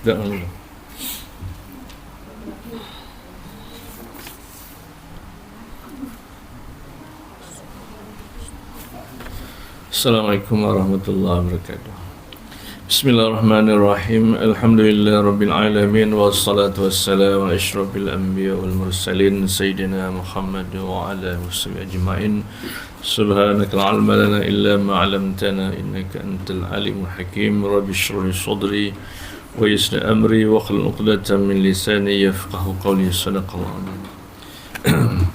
Jangan. Assalamualaikum warahmatullahi wabarakatuh. Bismillahirrahmanirrahim. Alhamdulillah rabbil alamin wassalatu wassalamu ala asyrafil anbiya wal mursalin sayyidina Muhammad wa ala washabihi ajma'in. Subhanaka la ilma lana illa ma 'allamtana innaka antal alimul hakim. Rabbi shrah li sadri wa yassir amri wa hlul 'uqdatam min lisani yafqahu qawli. Sadaqallahu alazim.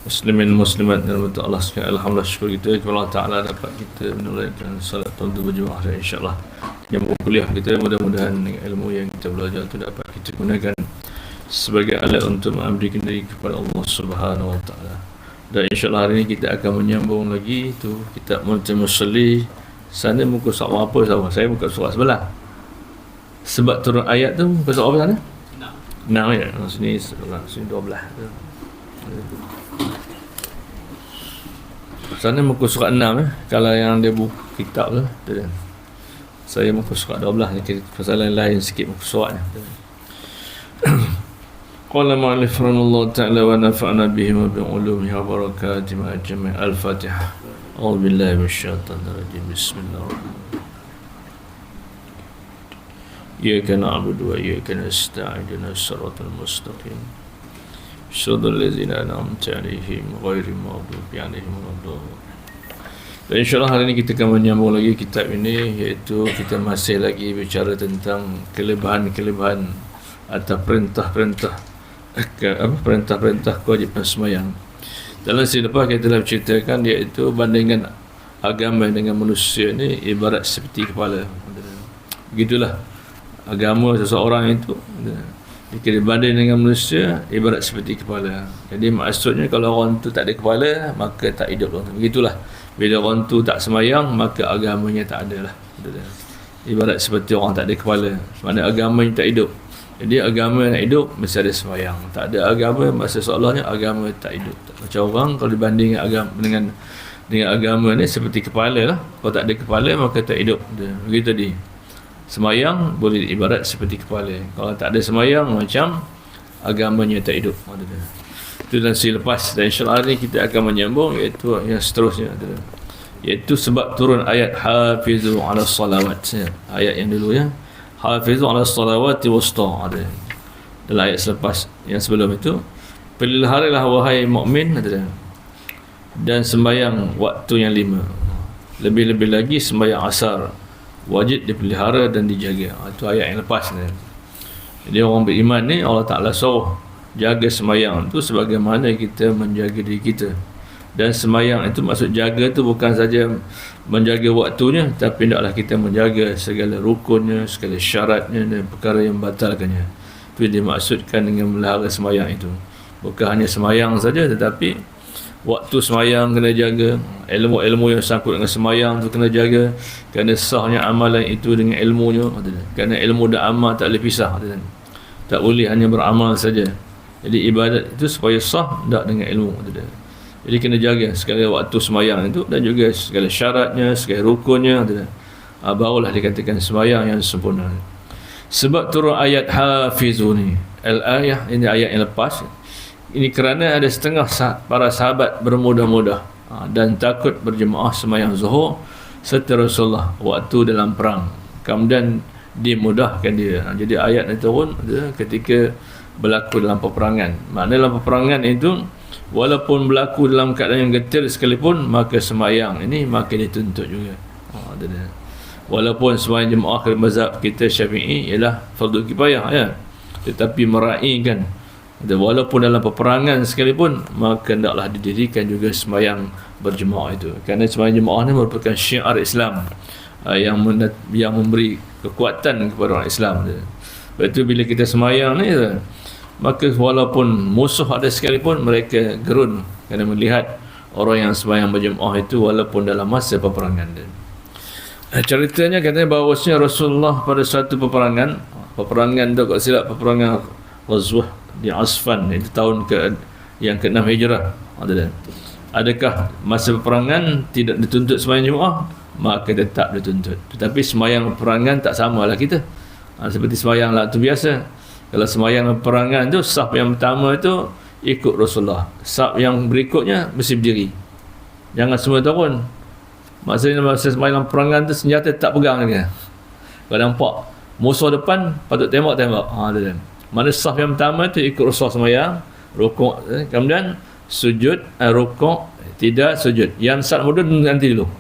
Muslimin muslimat dan Allah sekalian, alhamdulillah syukur kita kepada Allah Taala dapat kita menunaikan salat tahajud berjemaah dan insya-Allah yang kuliah kita mudah-mudahan ilmu yang kita belajar itu dapat kita gunakan sebagai alat untuk mengabdikan diri kepada Allah Subhanahu wa taala. Dan insya-Allah hari ini kita akan menyambung lagi tu kitab Mu'jam Musalli. Sana muka surat apa sama? Saya muka surat sebelah. Sebab turun ayat tu muka surat apa sana? 6 ayat. Sini 12. Sana muka surat 6 kalau yang dia buku kitab tu. Saya muka surat 12 ni, pasal lain sikit muka suratnya. Qala ma'alif rahimahullah ta'ala wa nafa'na bihi wa bi'ulumihi wa barakatihi ma jami' al-Fatihah. A'udzu billahi minasyaitonir rajim. Bismillahirrahmanirrahim. Iyyaka na'budu wa iyyaka nasta'in ihdinas siratal mustaqim. Shiratal ladzina an'amta 'alaihim ghairil maghdubi 'alaihim waladdallin. Dan insya-Allah hari ini kita akan menyambung lagi kitab ini, iaitu kita masih lagi bicara tentang kelebihan-kelebihan atau perintah-perintah kewajipan sembahyang. Dalam sesi lepas kita telah ceritakan, iaitu bandingan agama dengan manusia ini ibarat seperti kepala. Begitulah agama seseorang itu jika dibanding dengan manusia ibarat seperti kepala. Jadi maksudnya kalau orang tu tak ada kepala, maka tak hidup orang tu. Begitulah, bila orang tu tak sembahyang, maka agamanya tak ada lah. Ibarat seperti orang tak ada kepala, maknanya agamanya tak hidup. Jadi agama nak hidup mesti ada sembahyang. Tak ada agama, masa seolahnya agama tak hidup. Macam orang kalau dibanding agama dengan agama ni seperti kepala lah. Kalau tak ada kepala maka tak hidup. Begitu tadi. Sembahyang boleh ibarat seperti kepala. Kalau tak ada sembahyang, macam agamanya tak hidup. Itu dan selepas. Dan insyaAllah hari ini kita akan menyambung, iaitu yang seterusnya, iaitu sebab turun ayat Hafizu ala salawat. Ayat yang dulu ya, Hafizu ala salawati wusta. Dalam ayat selepas yang sebelum itu, peliharalah wahai mukmin dan sembahyang waktu yang 5. Lebih-lebih lagi sembahyang asar wajib dipelihara dan dijaga. Itu ayat yang lepas ni. Jadi orang beriman ni Allah Ta'ala suruh jaga sembahyang tu sebagaimana kita menjaga diri kita. Dan sembahyang itu maksud jaga tu bukan saja menjaga waktunya, tapi hendaklah kita menjaga segala rukunnya, segala syaratnya dan perkara yang batalkannya. Itu dimaksudkan dengan melihara sembahyang itu. Bukan hanya sembahyang saja, tetapi waktu sembahyang kena jaga, ilmu-ilmu yang sangkut dengan sembahyang tu kena jaga, kerana sahnya amalan itu dengan ilmunya. Kerana ilmu dan amal tak boleh pisah. Tak boleh hanya beramal saja. Jadi ibadat itu supaya sah tak dengan ilmu. Jadi kena jaga segala waktu sembahyang itu dan juga segala syaratnya, segala rukunnya. Barulah dikatakan sembahyang yang sempurna. Sebab turun ayat Hafizu ni, al-ayah ini ayat yang lepas. Ini kerana ada setengah para sahabat bermudah-mudah dan takut berjemaah sembahyang zuhur serta Rasulullah waktu dalam perang. Kemudian dimudahkan dia. Jadi ayat ini turun ketika berlaku dalam peperangan. Maknanya dalam peperangan itu, walaupun berlaku dalam keadaan yang getir sekalipun, maka sembahyang ini maka dituntut juga. Walaupun sembahyang jemaah ke mazhab kita Syafi'i ialah fardu kifayah ya, tetapi meraihkan, walaupun dalam peperangan sekalipun, maka hendaklah didirikan juga sembahyang berjemaah itu. Kerana sembahyang jemaah ini merupakan syiar Islam yang memberi kekuatan kepada orang Islam. Sebab itu bila kita sembahyang ni, maka walaupun musuh ada sekalipun, mereka gerun kerana melihat orang yang sembahyang berjemaah itu walaupun dalam masa peperangan. Ceritanya katanya bahawasanya Rasulullah pada satu peperangan peperangan tu, kalau silap peperangan Ghazwah di Asfan, itu tahun yang ke-6 Hijrah. Adakah masa peperangan tidak dituntut sembahyang Jumaat? Maka tetap dituntut. Tetapi sembahyang peperangan tak samalah kita. Seperti sembahyang lah tu biasa. Kalau sembahyang peperangan tu, saf yang pertama tu ikut Rasulullah. Saf yang berikutnya mesti berdiri. Jangan semua turun. Maksudnya masa sembahyang peperangan tu senjata tak pegang lagi. Kalau nampak musuh depan, patut tembak-tembak. Mana saf yang pertama tu ikut Rasulullah sembahyang, rukuk, kemudian sujud, rukuk, tidak sujud. Yang sat muda nanti dulu.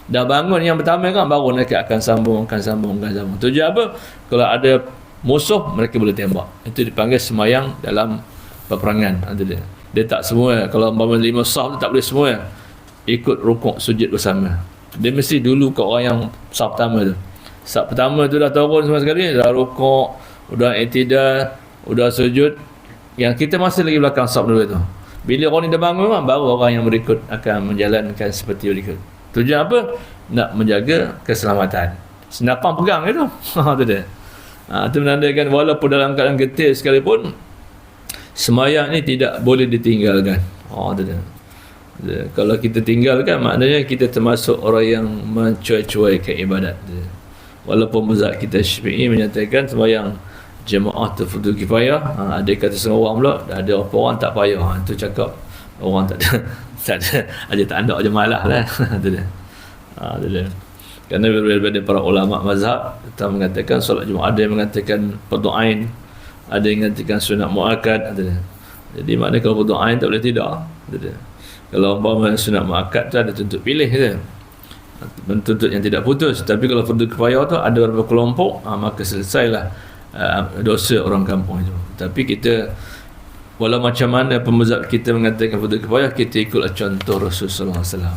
Dah bangun yang pertama kan, baru mereka akan sambung. Tujuan apa? Kalau ada musuh, mereka boleh tembak. Itu dipanggil sembahyang dalam peperangan. Dia tak semua. Kalau umpama 5 saf tu tak boleh semua ikut rukuk sujud bersama. Dia mesti dulu ke orang yang saf pertama tu. Saf pertama tu dah turun semua sekali, dah rukuk, udah i'tidal, udah sujud. Yang kita masih lagi belakang saf dulu tu. Bila orang ni dah bangun, baru orang yang berikut akan menjalankan seperti berikut. Tujuan apa? Nak menjaga keselamatan. Senapan pegang itu. Itu dia. Itu menandakan walaupun dalam keadaan getir sekalipun, sembahyang ni tidak boleh ditinggalkan. Itu dia. Kalau kita tinggalkan, maknanya kita termasuk orang yang mencuai-cuaikan ibadat. Walaupun mazhab kita Syafi'i menyatakan sembahyang jemaah tu fardu kifayah, ada kata setengah orang pula, ada orang tak payah. Itu cakap orang tak ada aja tak ada je malah lah. Itu dia. Itu dia. Kerana berbeza para ulama mazhab, kita mengatakan solat Jumaat, ada yang mengatakan fardu ain, ada yang mengatakan sunat muakkad. Jadi maknanya kalau fardu ain tak boleh tidak. Itu dia. Kalau umpama sunat muakkad tu ada tuntut pilih je. Menuntut yang tidak putus. Tapi kalau fardu kifayah tu ada beberapa kelompok, maka selesailah dosa orang kampung itu. Tapi kita, walau macam mana pemazhab kita mengatakan fardu kifayah, kita ikutlah contoh Rasulullah SAW.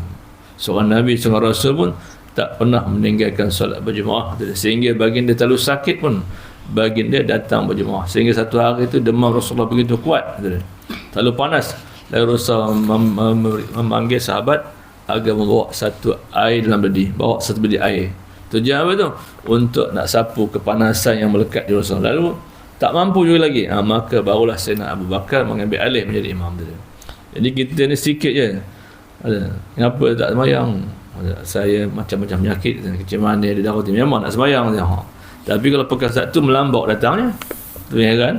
Seorang Nabi, seorang Rasul pun tak pernah meninggalkan solat berjemaah. Sehingga baginda terlalu sakit pun, baginda datang berjemaah. Sehingga satu hari itu demam Rasulullah begitu kuat, terlalu panas. Lalu Rasulullah memanggil sahabat agar membawa satu air dalam bedi, bawa satu bedi air. Tujuan apa tu? Untuk nak sapu kepanasan yang melekat di Rasulullah. Lalu tak mampu juga lagi, maka barulah Sayyidina Abu Bakar mengambil alih menjadi imam tu. Jadi kita ni sikit je. Kenapa tak sembahyang? Saya macam-macam penyakit, kecil manis, ada darah tinggi, memang nak sembahyang. Tapi kalau perkara tu melambak datangnya, tu yang heran.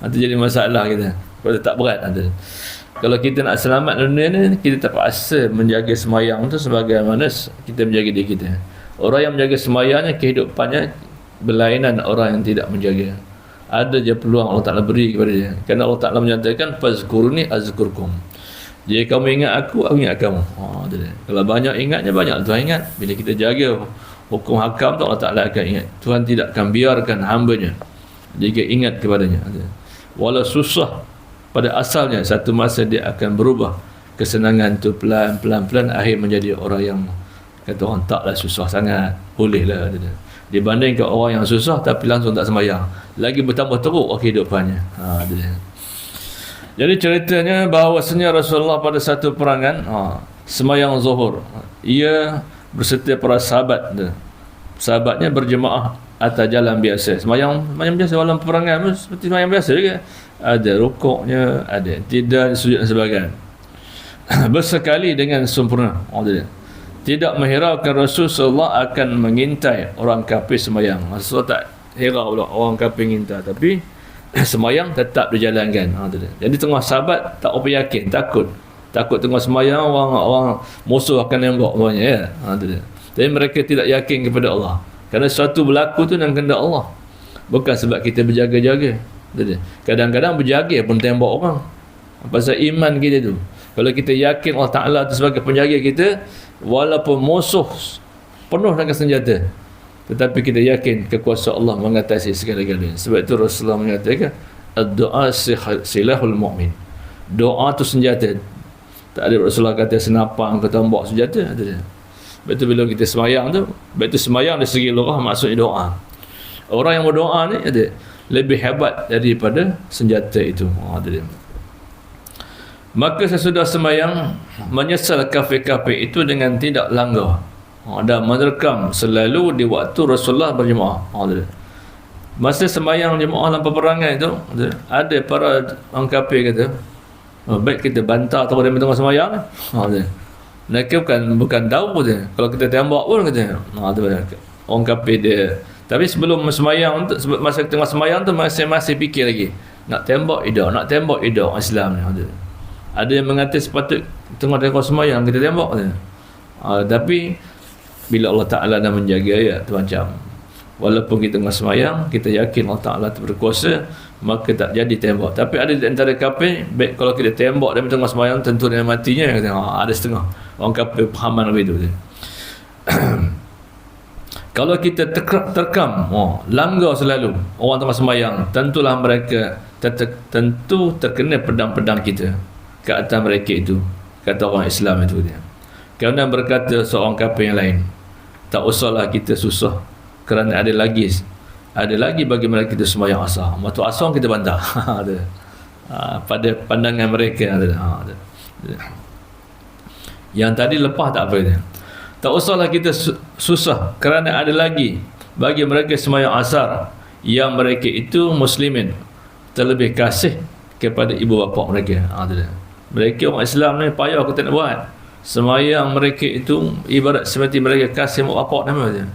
Itu jadi masalah kita. Kalau tak berat. Kalau kita nak selamat dunia ni, kita terpaksa menjaga sembahyang tu sebagaimana kita menjaga diri kita. Orang yang menjaga sembahyangnya, kehidupannya berlainan orang yang tidak menjaga. Ada je peluang Allah Ta'ala beri kepada dia. Kerana Allah Ta'ala menyatakan, fazkuruni azkurkum. Jika kamu ingat aku ingat kamu. Kalau banyak ingatnya, banyak Tuhan ingat. Bila kita jaga hukum hakam tu, Allah Ta'ala akan ingat. Tuhan tidak akan biarkan hamba-Nya jika ingat kepadanya. Walau susah pada asalnya, satu masa dia akan berubah. Kesenangan tu pelan-pelan akhir menjadi orang yang kata orang taklah susah sangat, bolehlah. Dibandingkan orang yang susah tapi langsung tak sembahyang, lagi bertambah teruk kehidupannya. Jadi ceritanya bahawasanya Rasulullah pada satu perangan sembahyang zuhur, ia berserta para sahabat. Sahabatnya berjemaah atas jalan biasa, sembahyang biasa dalam peperangan seperti sembahyang biasa juga. Ada rukuknya, ada tidak, sujud dan sebagainya. Bersekali dengan sempurna. Tidak menghiraukan Rasulullah akan mengintai orang kafir sembahyang. Rasulullah tak hirau pula orang kafir mengintai, tapi sembahyang tetap dijalankan. Jadi tengah sahabat tak apa yakin, takut tengah sembahyang orang musuh akan nembak semuanya, ya. Tapi mereka tidak yakin kepada Allah. Kerana sesuatu berlaku tu dengan kehendak Allah, bukan sebab kita berjaga-jaga. Kadang-kadang berjaga pun tembak orang. Pasal iman kita tu. Kalau kita yakin Allah Ta'ala tu sebagai penjaga kita, walaupun musuh penuh dengan senjata, tetapi kita yakin kekuasaan Allah mengatasi segala-galanya. Sebab itu Rasulullah mengatakan, ad-du'a silahul mu'min. Doa tu senjata. Tak ada Rasulullah kata senapang ke tombak senjata. Sebab itu bila kita semayang tu, sebab itu semayang dari segi lurah maksudnya doa. Orang yang berdoa ni lebih hebat daripada senjata itu. Maka sesudah semayang, menyesal kafir-kafir itu dengan tidak langgar dan menerkam selalu di waktu Rasulullah berjemaah. Masa sembahyang jemaah dalam peperangan itu, ada para orang kafir kata, baik kita bantah atau dia tengah sembahyang. Mereka bukan tahu dia. Kalau kita tembak pun kata, orang kafir dia. Tapi sebelum sembahyang, masa tengah sembahyang tu masih fikir lagi. Nak tembak ida orang Islam ni. Ada yang mengatakan sepatut tengah sembahyang kita tembak dia. Tapi bila Allah Ta'ala dah menjaga ya tu macam, walaupun kita tengah sembahyang, kita yakin Allah Ta'ala tu berkuasa, maka tak jadi tembak. Tapi ada di antara kafir, baik kalau kita tembak dia tengah sembahyang, tentu dia matinya. Ada setengah orang kafir pahaman lebih tu. Kalau kita terkam, langgar selalu orang tengah sembahyang, tentulah mereka tentu terkena pedang-pedang kita ke atas mereka itu, kata orang Islam itu dia. Kerana berkata seorang kafir yang lain, tak usahlah kita susah, kerana ada lagi bagi mereka itu sembahyang asar. Waktu asar kita bantah. Pada pandangan mereka. Yang tadi lepas tak apa dia. Tak usahlah kita susah, kerana ada lagi bagi mereka sembahyang asar yang mereka itu muslimin, terlebih kasih kepada ibu bapa mereka. Mereka orang Islam ni payah kita nak buat. Sembahyang mereka itu ibarat seperti mereka kasih mak bapak nama dia.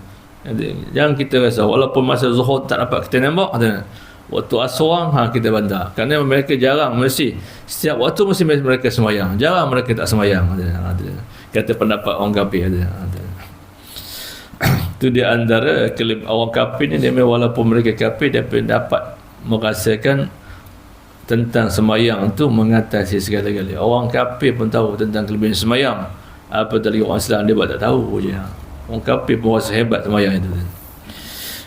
Jangan kita rasa walaupun masa zuhur tak dapat kita nampak, waktu asar kita bantah. Kerana mereka jarang, mesti setiap waktu mesti mereka sembahyang. Jarang mereka tak sembahyang. Kata pendapat orang kafir ada. Itu di antara orang kafir ni, dia walaupun mereka kafir, dia dapat merasakan tentang sembahyang tu mengatasi segala-galanya. Orang kafir pun tahu tentang kelebihan sembahyang. Apa tadi orang Islam dia buat tak tahu je. Orang kafir pun rasa hebat sembahyang itu.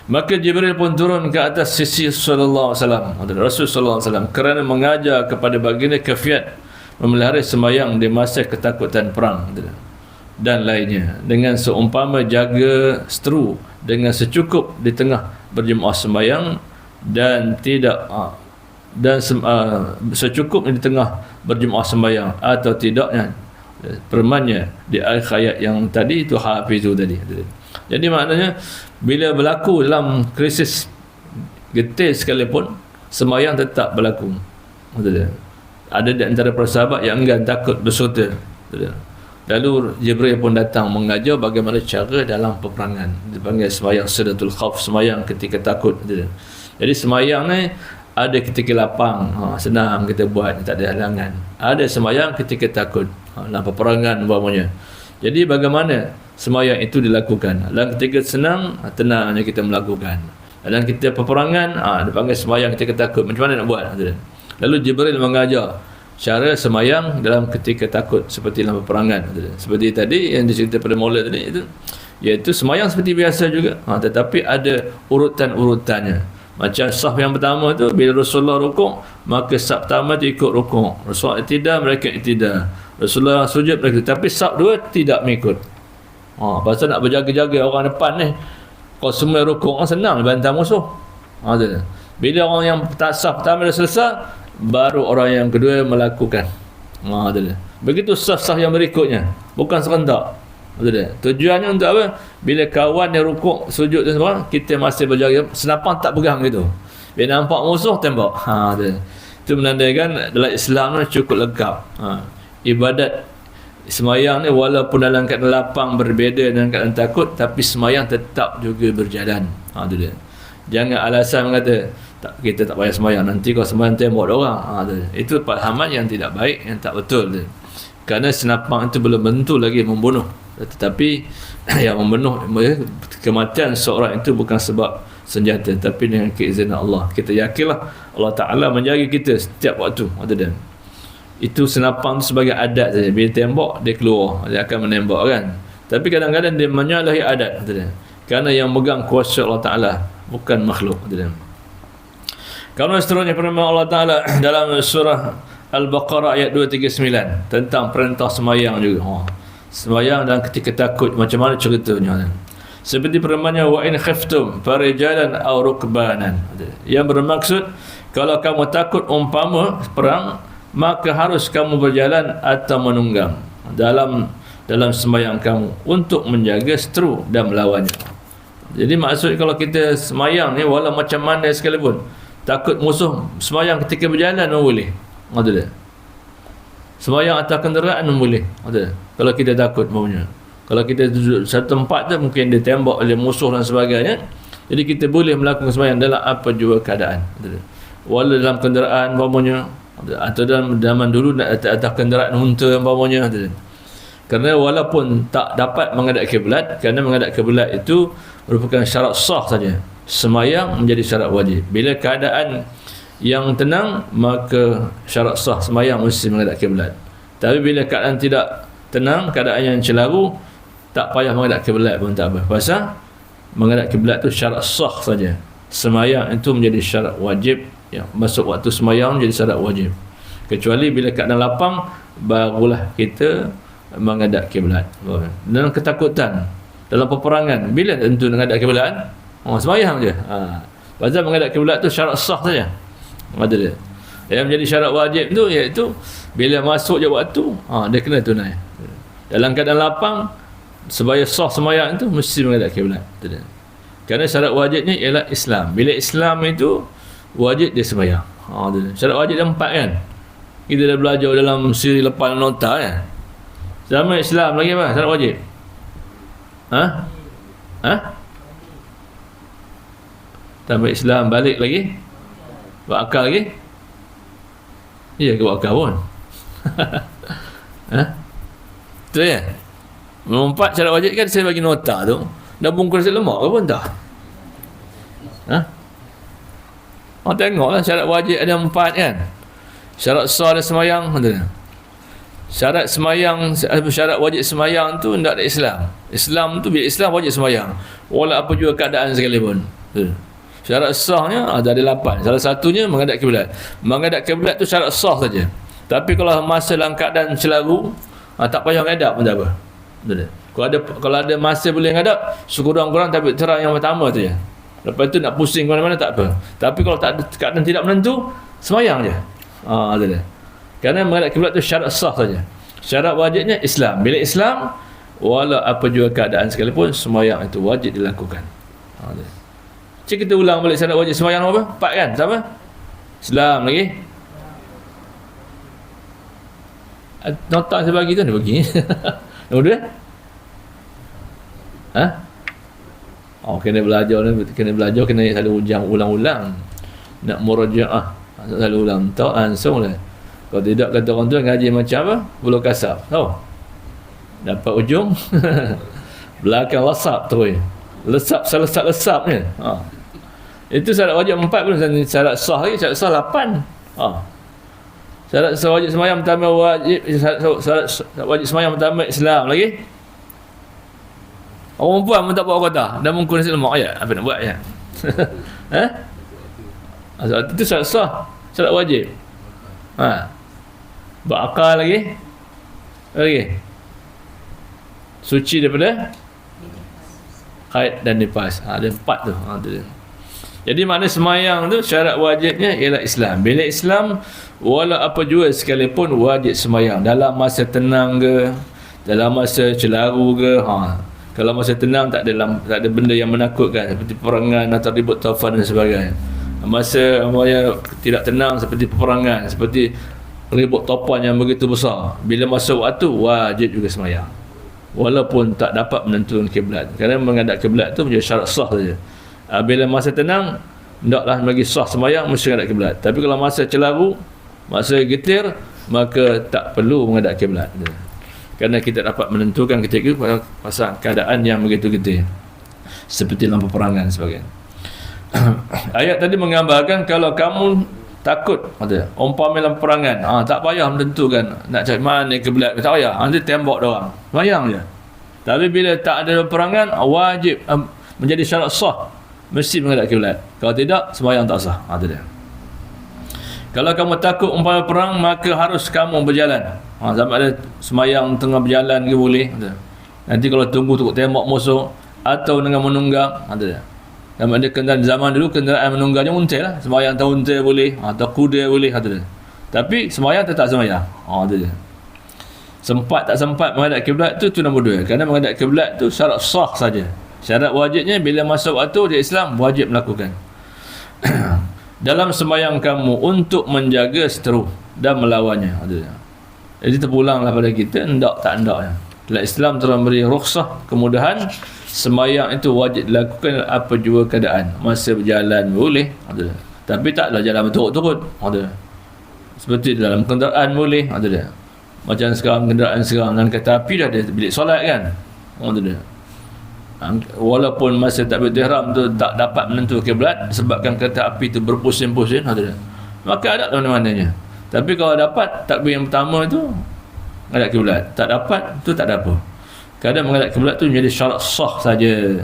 Maka Jibril pun turun ke atas sisi sallallahu alaihi wasallam, Rasul sallallahu alaihi wasallam, kerana mengajar kepada baginda kaifiat memelihara sembahyang di masa ketakutan perang dan lainnya, dengan seumpama jaga seteru dengan secukup di tengah berjemaah sembahyang dan tidak secukup di tengah berjemaah sembahyang atau tidaknya permannya di akhir ayat yang tadi itu hafizu tadi. Jadi maknanya bila berlaku dalam krisis getir sekalipun, sembahyang tetap berlaku. Ada di antara para sahabat yang enggan takut berserta. Lalu Jibril pun datang mengajar bagaimana cara dalam peperangan. Dipanggil sembahyang sedatul khauf, sembahyang ketika takut. Jadi sembahyang ni ada ketika lapang, senang kita buat, tak ada halangan. Ada sembahyang ketika takut, dalam peperangan umpamanya. Jadi bagaimana sembahyang itu dilakukan? Dalam ketika senang, tenangnya kita melakukan. Dalam kita peperangan, dipanggil sembahyang ketika takut. Macam mana nak buat? Lalu Jibril mengajar cara sembahyang dalam ketika takut seperti dalam peperangan. Seperti tadi yang dicerita pada mula tadi itu, iaitu sembahyang seperti biasa juga, tetapi ada urutan-urutannya. Macam saf yang pertama tu, bila Rasulullah rukuk, maka saf pertama tu ikut rukuk. Rasulullah iktidal, mereka iktidal. Rasulullah sujud, mereka. Tapi saf dua tidak mengikut. Pasal nak berjaga-jaga orang depan ni, kalau semua rukuk, senang bantah musuh. Bila orang yang saf pertama dah selesai, baru orang yang kedua melakukan. Begitu saf-saf yang berikutnya, bukan serentak. Tujuannya untuk apa? Bila kawan yang rukuk, sujud dan semua, kita masih berjaga, senapang tak pegang gitu. Bila nampak musuh, tembak. Itu menandakan dalam Islam ni cukup lengkap. Ibadat sembahyang ni walaupun dalam keadaan lapang berbeza dengan keadaan takut, tapi sembahyang tetap juga berjalan. Itu dia. Jangan alasan kata kita tak payah sembahyang, nanti kalau sembahyang tembak orang. Itu pahaman yang tidak baik, yang tak betul. Kerana senapang itu belum tentu lagi membunuh, tetapi yang membunuh, kematian seorang itu bukan sebab senjata, tapi dengan keizinan Allah. Kita yakinlah Allah Ta'ala menjaga kita setiap waktu. Itu senapang itu sebagai adat saja. Bila tembak, dia keluar, dia akan menembak kan. Tapi kadang-kadang dia menyalahi adat. Kerana yang megang kuasa Allah Ta'ala, bukan makhluk. Kerana seterusnya firman Allah Ta'ala dalam surah Al-Baqarah ayat 239 tentang perintah sembahyang juga. Sembahyang dan ketika takut, macam mana ceritanya? Seperti firman-Nya, wa in khiftum farijalan aw rukbanan. Yang bermaksud, kalau kamu takut umpama perang, maka harus kamu berjalan atau menunggang dalam sembahyang kamu untuk menjaga seteru dan melawannya. Jadi maksud kalau kita semayang ni walau macam mana sekalipun, takut musuh, semayang ketika berjalan pun boleh. Ada dia. Semayang atas kenderaan pun boleh. Ada. Kalau kita takut maunya. Kalau kita duduk satu tempat tu mungkin dia tembak oleh musuh dan sebagainya. Jadi kita boleh melakukan semayang dalam apa jua keadaan. Ada. Walau dalam kenderaan umpamanya, atau dalam zaman dulu nak atas kenderaan unta umpamanya. Ada. Kerana walaupun tak dapat menghadap kiblat, kerana menghadap kiblat itu merupakan syarat sah saja. Semayang menjadi syarat wajib. Bila keadaan yang tenang, maka syarat sah semayang mesti menghadap kiblat. Tapi bila keadaan tidak tenang, keadaan yang celaru, tak payah menghadap kiblat pun tak apa. Pasal menghadap kiblat itu syarat sah saja. Semayang itu menjadi syarat wajib. Ya, masuk waktu semayang menjadi syarat wajib. Kecuali bila keadaan lapang, barulah kita menghadap kiblat. Dalam ketakutan, dalam peperangan, bila tentu menghadap kiblat? Sembahyang je. Pasal menghadap kiblat tu syarat sah saja. Ada dia. Yang menjadi syarat wajib tu iaitu bila masuk je waktu, dia kena tunai. Dalam keadaan lapang, supaya sah sembahyang itu mesti menghadap kiblat. Kerana syarat wajibnya ialah Islam. Bila Islam itu wajib dia sembahyang. Syarat wajib dia 4 kan. Kita dah belajar dalam siri lepas nota kan. Zaman Islam lagi apa? Syarat wajib. Zaman Islam balik lagi? Buat akal lagi? Ya, ke buat akal pun. Betul ya? Melompat syarat wajib kan saya bagi nota tu. Dah bungkus lemak ke pun tak? Tengoklah syarat wajib ada 4 kan. Syarat sah dan semayang. Syarat semayang, syarat wajib semayang tu tidak ada Islam. Islam tu bila Islam wajib semayang, walau apa juga keadaan sekalipun. Syarat sahnya ada 8. Salah satunya menghadap kiblat. Menghadap kiblat tu syarat sah saja. Tapi kalau masa dalam keadaan celaru, tak payah menghadap pun tak apa. Kalau ada masa boleh menghadap, sekurang-kurang tapi terang yang pertama tu je. Lepas tu nak pusing ke mana-mana tak apa. Tapi kalau tak ada keadaan tidak menentu, semayang je. Ada dia. Kerana menghadap kiblat itu syarat sah saja. Syarat wajibnya Islam. Bila Islam, walau apa juga keadaan sekalipun, sembahyang itu wajib dilakukan. Cik kita ulang balik syarat wajib sembahyang apa? 4 kan? Sama? Islam lagi. Nota saya bagi tu ni bagi. Nombor 2? Kena belajar ni, kena selalu ulang-ulang. Nak murajaah, selalu ulang. Tak langsung lah. Kalau tidak kata orang tu ngaji macam apa? Bulu kasar. Tahu? Dapat ujung belakang lesap terus. Lesap ni. Itu syarat wajib 4 pun, syarat sah lagi, syarat sah 8. Syarat sah wajib sembahyang pertama wajib, syarat wajib sembahyang pertama Islam lagi. Orang perempuan pun tak buat kata, dah mungkin nasi lemak ya. Apa nak buat ya? Itu syarat sah, syarat wajib. Berakal lagi. Suci daripada haid dan nifas. Ada 4 tu. Jadi makna semayang tu syarat wajibnya ialah Islam. Bila Islam, walau apa jua sekalipun wajib semayang. Dalam masa tenang ke, dalam masa celaru ke. Kalau masa tenang tak ada benda yang menakutkan seperti peperangan atau ribut taufan dan sebagainya. Masa tidak tenang seperti peperangan, seperti ribut topan yang begitu besar, bila masuk waktu wajib juga semayang walaupun tak dapat menentukan kiblat. Kerana menghadap kiblat tu menjadi syarat sah saja. Bila masa tenang hendaklah bagi sah semayang mesti menghadap kiblat. Tapi kalau masa celaru, masa getir, maka tak perlu menghadap kiblat. Kerana kita dapat menentukan ketika itu pasal keadaan yang begitu getir, seperti dalam peperangan sebagainya. Ayat tadi menggambarkan kalau kamu takut, umpama dalam perangan, tak payah menentukan nak cari mana kiblat, tak payah, nanti tembak dia orang, bayang je. Tapi bila tak ada perangan, wajib menjadi syarat sah, mesti menghadap kiblat. Kalau tidak, sembahyang tak sah. Itu dia. Kalau kamu takut umpama perang, maka harus kamu berjalan. Sampai ada sembahyang tengah berjalan ke boleh. Nanti kalau tunggu tembak musuh atau dengan menunggang, ada dia. Sama ada kendaraan zaman dulu, kendaraan menunggangnya unta lah. Sembahyang atas unta boleh, atau kuda boleh, kata dia. Tapi sembahyang tetap sembahyang. Itu dia. Sempat tak sempat menghadap kiblat tu nombor 2. Kerana menghadap kiblat tu syarat sah saja. Syarat wajibnya bila masuk waktu di Islam wajib melakukan. Dalam sembahyang kamu untuk menjaga seteru dan melawannya. Jadi terpulanglah pada kita hendak tak hendaknya. Dalam Islam telah beri rukhsah, kemudahan. Sembahyang itu wajib dilakukan apa jua keadaan. Masa berjalan boleh, tapi taklah jalan berturut-turut. Seperti dalam kenderaan boleh. Macam sekarang kenderaan sekarang dan kereta api dah ada bilik solat kan. Walaupun masa takbir ihram tu tak dapat menentu kiblat sebabkan kereta api tu berpusing-pusing, maka ada mana-mananya. Tapi kalau dapat takbir yang pertama tu menghadap kiblat, tak dapat tu tak ada apa. Kadang menghadap kiblat tu menjadi syarat sah saja.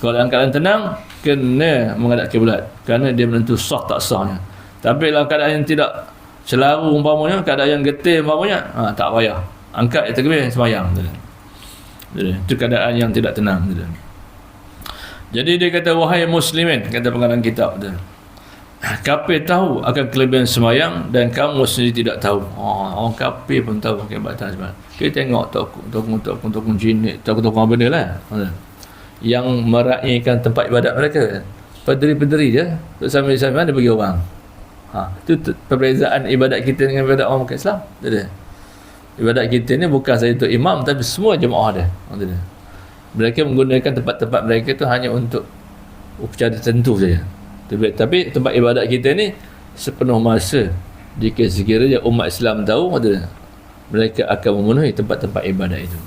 Kalau dalam keadaan tenang kena menghadap kiblat kerana dia menentu sah tak sahnya. Tapi dalam keadaan yang tidak selaru umpamanya, keadaan yang getih umpamanya, tak payah, angkat takbir sembahyang. Itu keadaan yang tidak tenang. Jadi dia kata, wahai muslimin, kata pengarang kitab tu, kafir tahu akan kelebihan sembahyang dan kamu sendiri tidak tahu. Orang kafir pun tahu kebatan sembahyang. Kita tengok tokong jinik, tokong benda lah yang meraihkan tempat ibadat mereka. Pederi-pederi je, sambil-sambil dia bagi orang. Itu perbezaan ibadat kita dengan ibadat orang bukan Islam. Ibadat kita ni bukan saja untuk imam, tapi semua jemaah dia. Mereka menggunakan tempat-tempat mereka tu hanya untuk upacara tertentu saja. Tapi tempat ibadat kita ni sepenuh masa, jika sekiranya umat Islam tahu, mereka akan memenuhi tempat-tempat ibadat itu.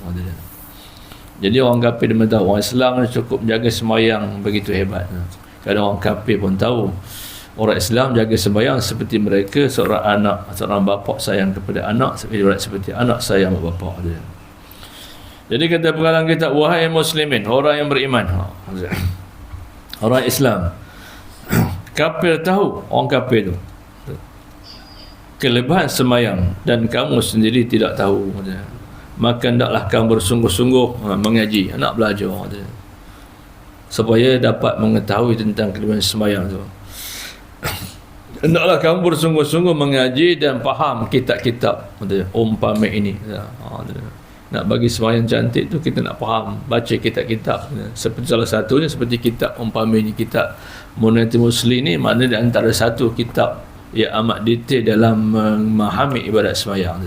Jadi orang kafir dia tahu, orang Islam cukup jaga sembahyang begitu hebat. Kadang orang kafir pun tahu orang Islam jaga sembahyang seperti mereka seorang anak, seorang bapa sayang kepada anak seperti anak sayang bapa dia. Jadi kata pengarang kita, wahai muslimin, orang yang beriman, orang Islam, kafir tahu, orang kafir tu kelebihan sembahyang dan kamu sendiri tidak tahu, maka hendaklah kamu bersungguh-sungguh mengaji, nak belajar supaya dapat mengetahui tentang kelebihan sembahyang tu. Hendaklah kamu bersungguh-sungguh mengaji dan faham kitab-kitab umpama ini. Nak bagi sembahyang cantik tu kita nak faham, baca kitab-kitab. Seperti salah satunya seperti kitab umpama ini, kitab Munatul Muslim ni, maknanya di antara satu kitab yang amat detail dalam memahami ibadat sembahyang.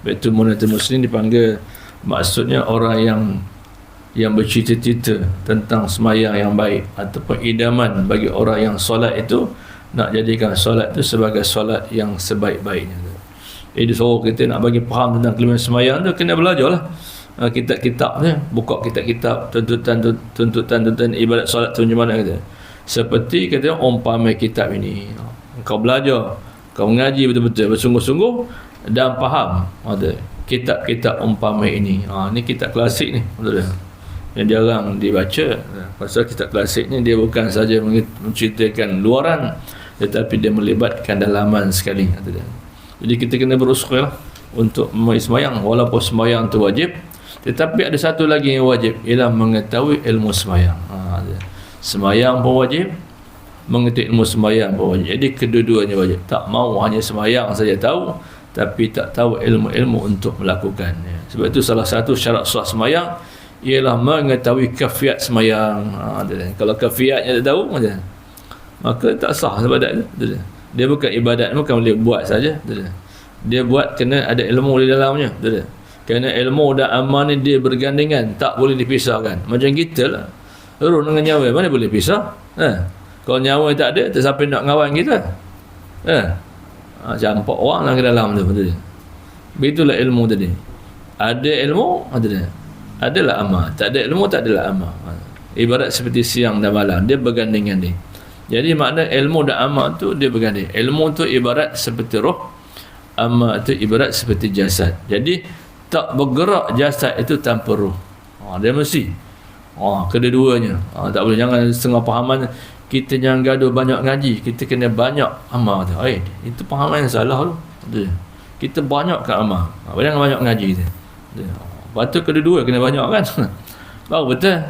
Iaitu Munatul Muslim dipanggil, maksudnya orang yang bercita-cita tentang sembahyang yang baik ataupun idaman bagi orang yang solat itu, nak jadikan solat itu sebagai solat yang sebaik-baiknya. Dia suruh kita nak bagi faham tentang kelebihan sembahyang tu, kena belajarlah kitab-kitab ni, buka kitab-kitab tuntutan ibadat solat tu macam mana kata. Seperti kata umpama kitab ini, kau belajar, kau mengaji betul-betul bersungguh-sungguh dan faham kitab-kitab umpama ini. Ni kitab klasik ni, betul tak? Yang jarang dibaca. Pasal kitab klasik ni dia bukan saja menceritakan luaran, tetapi dia melibatkan dalaman sekali. Jadi kita kena berusaha untuk sembahyang, walaupun sembahyang tu wajib, tetapi ada satu lagi yang wajib, ialah mengetahui ilmu sembahyang. Sembahyang pun wajib, mengetahui ilmu sembahyang pun wajib. Jadi kedua-duanya wajib. Tak mau hanya sembahyang saja tahu, tapi tak tahu ilmu-ilmu untuk melakukannya. Sebab itu salah satu syarat sah sembahyang ialah mengetahui kafiat sembahyang. Kalau kafiatnya tak tahu, maka tak sah ibadat itu. Dia bukan ibadat, bukan boleh buat saja. Dia buat kena ada ilmu di dalamnya. Kerana ilmu dan amal ni dia bergandengan, tak boleh dipisahkan. Macam kita lah, roh dengan nyawa, mana boleh pisah? Kalau nyawa tak ada, tak siapa nak ngawan kita. Campak orang lah ke dalam tu. Begitulah ilmu tadi. Ada ilmu, adalah amal. Tak ada ilmu, tak adalah amal. Ibarat seperti siang dan malam, dia bergandengan dia. Jadi makna ilmu dan amal tu dia berganding. Ilmu tu ibarat seperti roh, amal tu ibarat seperti jasad. Jadi tak bergerak jasad itu tanpa roh. Dia mesti kedua-duanya. Tak boleh, jangan setengah pahaman. Kita jangan gaduh banyak ngaji, kita kena banyak amal tu. Itu pahaman yang salah tu. Kita banyakkan amal, jangan banyak ngaji kita. Lepas tu kedua-dua kena banyak kan. Baru betul.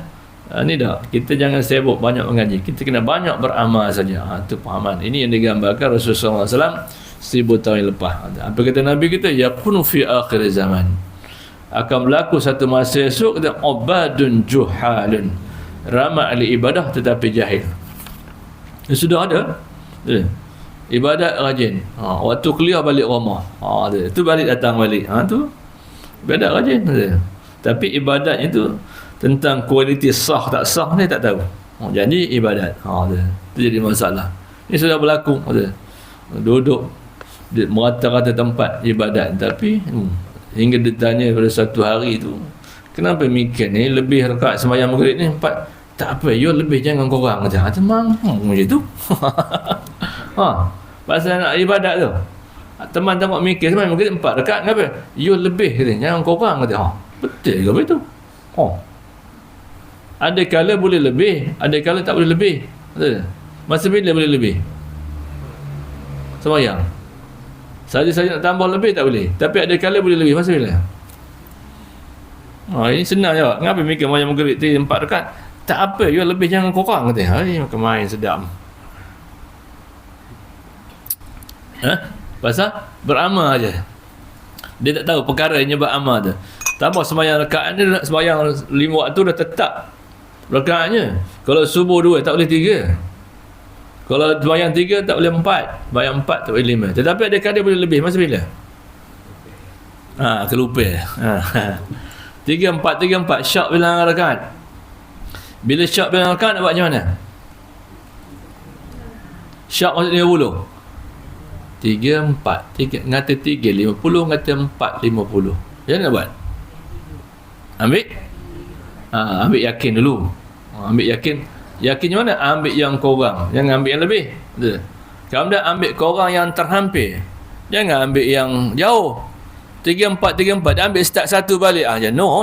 Ni dah, kita jangan sibuk banyak mengaji, kita kena banyak beramal saja. Itu pahaman. Ini yang digambarkan Rasulullah SAW 1000 tahun yang lepas. Apa kata Nabi kita? Yakunu fi akhir zaman, akan berlaku satu masa esok, kata ubadun juhalun, ramai ahli ibadah tetapi jahil. Sudah ada. Ibadat rajin. Waktu kuliah balik rumah. Tu balik datang balik. Tu ibadat rajin. Tapi ibadatnya tu tentang kualiti sah tak sah ni tak tahu. Jadi ibadat. Tu jadi masalah. Ini sudah berlaku. Duduk di merata-rata tempat ibadat, tapi hingga ditanya pada satu hari tu, kenapa mikir ni lebih rakaat sembahyang maghrib ni 4? Tak apa, you lebih jangan korang. Kata memang macam tu. Pasal nak ibadat tu, teman tengok mikir sembahyang maghrib 4 rakaat, kenapa? You lebih, kata, jangan korang. Kata betul ke begitu? Ada kala boleh lebih, ada kala tak boleh lebih. Betul? Masa bila boleh lebih? Sembahyang saja-saja nak tambah lebih tak boleh, tapi ada kala boleh lebih. Masa bila? Ini senang jawab. Kenapa mikir sembahyang maghrib 4 rakaat? Tak apa, you lebih jangan korang. Kata macam main sedap. Pasal beramal aja. Dia tak tahu perkara yang nyebab amal tu. Tambah sembahyang rakaat ni, sembahyang 5 waktu dah tetap rakaatnya. Kalau subuh 2 tak boleh 3. Kalau sembahyang 3 tak boleh 4. Sembahyang 4 tak boleh 5. Tetapi ada kadang boleh lebih. Masa bila? Kelupa. 3-4 syak bilang rakaat. Bila syak bilang rakaat nak buat macam mana? Syak maksud 50. 3-4 ngata 3 50, ngata 4 50. Macam mana nak buat? Ambil yakin dulu. Ambil yakin macam mana? Ambil yang kurang, jangan ambil yang lebih. Betul? Kalau dah ambil kurang yang terhampir, jangan ambil yang jauh. 3-4 dia ambil start 1 balik.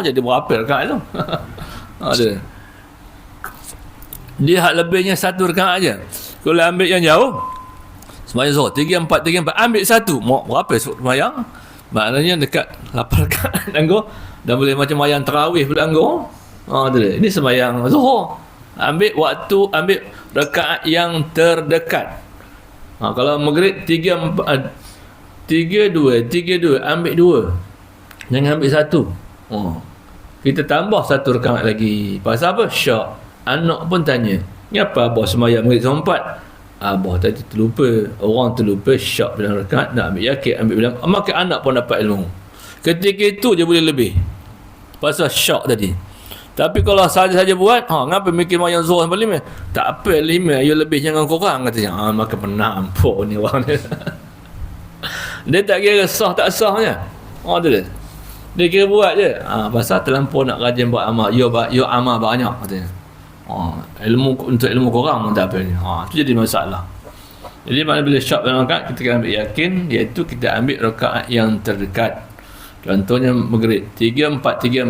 Jadi berapa rakaat tu? Dia hak lebihnya 1 rakaat aja. Kalau ambil yang jauh, sembahyang Zuhur 3-4 ambil 1, mau berapa sembahyang? Maknanya dekat 8 rakaat anggo, dan boleh macam sembahyang tarawih pula anggo. Ini sembahyang Zuhur. Ambil waktu, ambil rakaat yang terdekat. Kalau maghrib 3-2, ambil 2. Jangan ambil 1. Kita tambah 1 rakaat lagi. Pasal apa? Syak. Anak pun tanya, kenapa abah sembahyang maghrib 4? Abah tadi terlupa. Orang terlupa syak bilang rakaat, nak ambil yakin, ambil bilang. Maka anak pun dapat ilmu. Ketika itu je boleh lebih. Pasal syak tadi. Tapi kalau saja-saja buat, ngapa mikir sembahyang Zuhur sampai 5? Tak apa, 5 you lebih jangan korang, katanya. Maka penampuk ni orang ni. Dia tak kira sah tak sahnya. Tu dia. Dia kira buat je. Pasal terlampau nak rajin buat amal. You amal banyak, katanya. Ilmu untuk ilmu korang pun tak apa. Itu jadi masalah. Jadi mana bila syak dalam rakaat, kita kena ambil yakin, iaitu kita ambil rakaat yang terdekat. Contohnya maghrib 3-4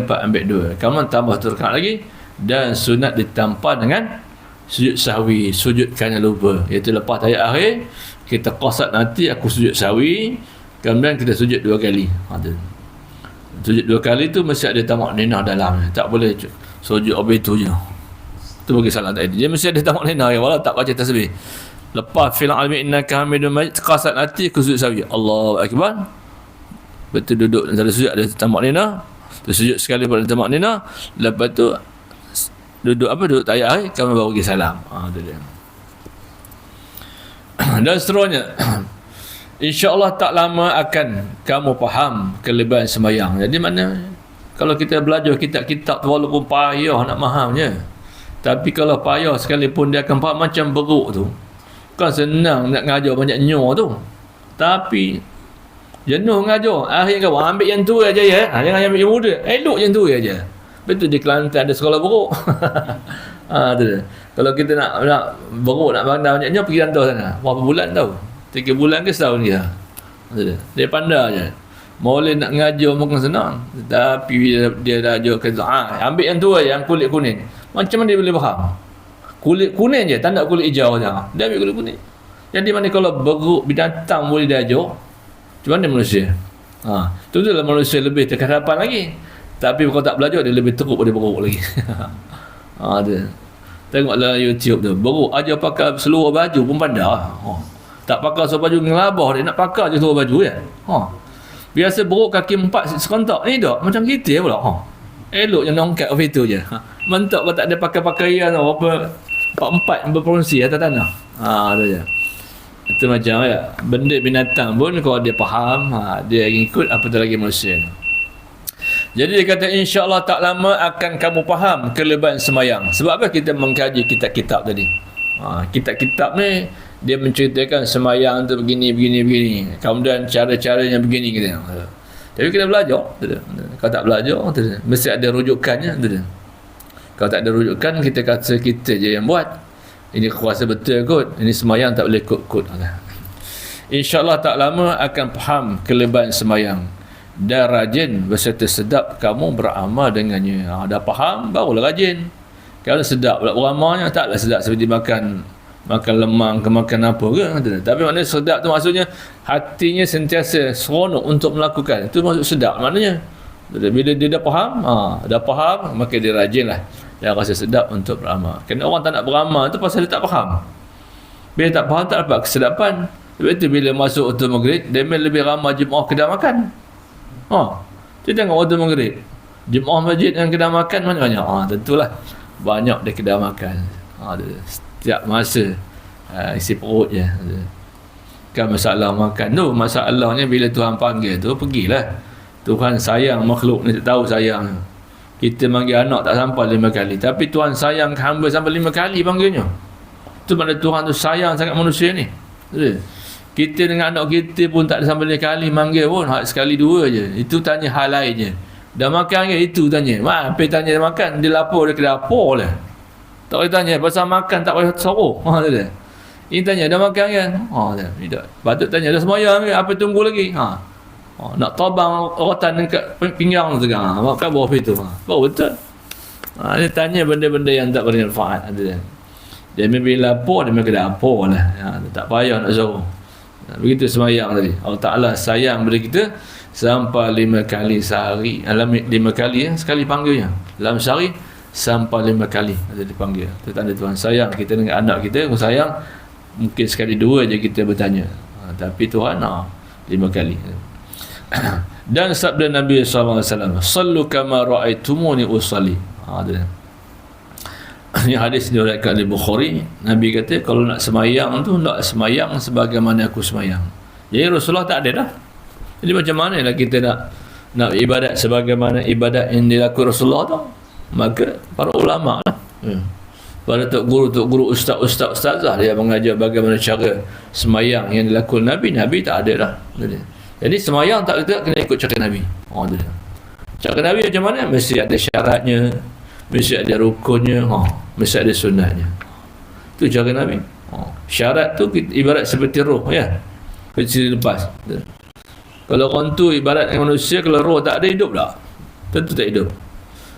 ambil 2. Kamu tambah 1 rakaat lagi, dan sunat ditampak dengan sujud sahwi, sujud kerana lupa, iaitu lepas tahiyat akhir kita qasad nanti aku sujud sahwi, kemudian kita sujud 2 kali. Sujud 2 kali tu mesti ada tamak ninah dalamnya. Tak boleh sujud habis tu je. Tu bagi salah tadi. Dia mesti ada tamak ninah, walau tak baca tasbih. Lepas fil alami innaka hamidum majid, qasad nanti aku sujud sahwi. Allahu akbar. Betul duduk dalam sujud ada tamak nina, tu sujud sekali pada tamak nina, lepas tu duduk tahiyat akhir, kamu baru pergi salam. Tu dia. Dan seterusnya, insya-Allah tak lama akan kamu faham kelebihan sembahyang. Jadi mana kalau kita belajar kitab-kitab tu, walaupun payah nak fahamnya, tapi kalau payah sekalipun dia akan faham. Macam beruk tu kan senang nak ngajar banyak nyor tu, tapi jenuh ngajar. Akhirnya kau ambil yang tu aja ya. Jangan ambil yang muda. Elok yang tu aja. Betul di Kelantan ada sekolah beruk. Tu dia. Kalau kita nak beruk, nak pandai banyaknya, pergi rantau sana. Berapa bulan tahu? 3 bulan ke setahun dia. Tu dia. Dia pandai je. Boleh nak ngajar bukan senang. Tapi dia dah ajar kata, ambil yang tu aja, yang kulit kuning. Macam mana dia boleh faham? Kulit kuning je, tak nak kulit hijau aja. Dia ambil kulit kuning. Jadi mana kalau beruk binatang boleh dia ajar, macam mana manusia? Tentulah manusia lebih terhadapan lagi. Tapi kalau tak belajar, dia lebih teruk pada beruk lagi. Dia. Tengoklah YouTube tu. Beruk aja pakai seluruh baju pun pandai. Tak pakai seluruh baju ngelabah, dia nak pakai je seluruh baju ya. Biasa beruk kaki 4 serentak. Ni tak macam kita pula. Elok yang nongkat over itu je. Mentok kau tak ada pakaian apa empat berfungsi atas tanah. Ada je. Itu macam ya. Benda binatang pun kalau dia faham, dia ikut, apatah lagi manusia. Jadi dia kata insya-Allah tak lama akan kamu faham kelebihan semayang. Sebab apa kita mengkaji kitab-kitab tadi? Kitab-kitab ni dia menceritakan semayang tu begini. Kemudian cara-caranya begini gitu. Tapi kita belajar, kalau tak belajar, mesti ada rujukannya. Kalau tak ada rujukan, kita kata kita je yang buat. Ini kuasa betul kot. Ini semayang tak boleh kot. InsyaAllah tak lama akan faham kelebihan semayang. Dan rajin berserta sedap kamu beramal dengannya. Dah faham, barulah rajin. Kalau sedap pula beramalnya, taklah sedap seperti makan lemang ke makan apa ke. Tapi maknanya sedap tu maksudnya hatinya sentiasa seronok untuk melakukan. Itu maksud sedap maknanya. Bila dia dah faham, maka dia rajin lah. Dia rasa sedap untuk beramal. Kerana orang tak nak beramal tu pasal dia tak faham. Bila tak faham, tak dapat kesedapan. Sebab itu bila masuk waktu maghrib, dia lebih ramai jemaah kedai makan. Kita tengok waktu maghrib, jemaah masjid yang kedai makan banyak-banyak. Tentulah banyak dia kedai makan. Setiap masa isi perut je. Kan masalah makan tu, masalahnya bila Tuhan panggil tu, pergilah. Tuhan sayang makhluk ni, tak tahu sayang. Kita panggil anak tak sampai 5 kali, tapi Tuhan sayang hamba sampai 5 kali panggilnya. Itu makna Tuhan tu sayang sangat manusia ni. Kita dengan anak kita pun tak ada sampai 5 kali manggil pun, sekali 2 je. Itu tanya hal lain je. Dah makan ke? Itu tanya. Apa tanya dia makan, dia lapar, dia ke dapur lah. Tak boleh tanya pasal makan, tak boleh suruh. Ini tanya dah makan ke? Tidak. Patut tanya dah semayang ke? Apa tunggu lagi? Nak tabang rotan dekat pinggang tu kan. Makan bawah itu. Baru betul. Dia tanya benda-benda yang tak bermanfaat. Dia bila lapar, dia ke dapur lah. Tak payah nak suruh. Begitu semayang tadi. Allah Ta'ala sayang pada kita sampai 5 kali sehari. 5 kali sekali panggilnya. Dalam sehari sampai 5 kali ada dipanggil. Itu tanda Tuhan sayang kita dengan anak kita. Kalau sayang, mungkin sekali 2 je kita bertanya. Tapi Tuhan 5 kali. Dan sabda Nabi SAW, sallu kama ra'aitumuni usalli. Ini hadis diriwayatkan oleh Bukhari. Nabi kata kalau nak semayang tu, nak semayang sebagaimana aku semayang. Jadi Rasulullah tak ada dah. Jadi macam mana lah kita nak ibadat sebagaimana ibadat yang dilakukan Rasulullah tu? Maka para ulama lah, para tok guru, ustazah dia mengajar bagaimana cara semayang yang dilakukan Nabi tak ada dah. Jadi semayang tak kena ikut cara Nabi. Cara Nabi macam mana? Mesti ada syaratnya, mesti ada rukunnya, mesti ada sunatnya. Itu cara Nabi. Syarat tu ibarat seperti roh ya. Kecil lepas. Kalau orang tu ibarat dengan manusia, kalau roh tak ada, hidup tak? Tentu tak hidup.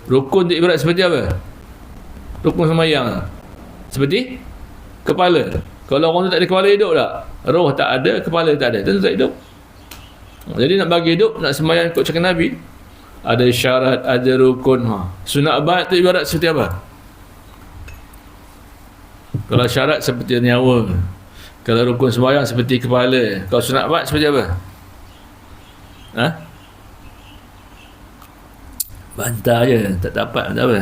Rukun tu ibarat seperti apa? Rukun semayang seperti kepala. Kalau orang tu tak ada kepala, hidup tak? Roh tak ada, kepala tak ada, tentu tak hidup. Jadi nak bagi hidup, nak semayang ikut cara Nabi, ada syarat, ada rukun. Sunat abad tu ibarat seperti apa? Kalau syarat seperti nyawa, kalau rukun sembahyang seperti kepala, kalau sunat abad seperti apa? Bantah je, tak dapat, tak apa.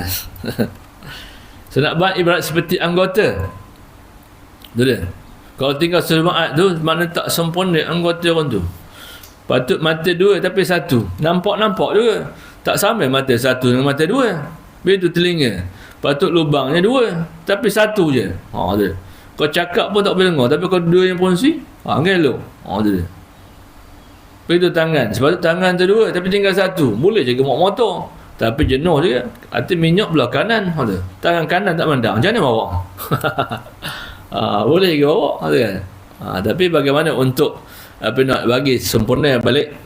Sunat abad ibarat seperti anggota. Betul dia? Kalau tinggal semaat tu, mana tak sempurna anggota orang tu. Patut mata 2 tapi 1. Nampak juga. Tak sama mata 1 dengan mata 2. Begitu telinga. Patut lubangnya 2 tapi 1 je. Dia. Kau cakap pun tak boleh dengar, tapi kau 2 yang fungsi, kan elok. Dia. Begitu tangan. Sebab tu tangan tu 2 tapi tinggal 1. Boleh je gemuk motor, tapi jenuh juga. Hati minyak belah kanan. Tangan kanan tak mandang, macam mana bawa? Boleh ke bawa? Tapi bagaimana untuk nak bagi sempurna balik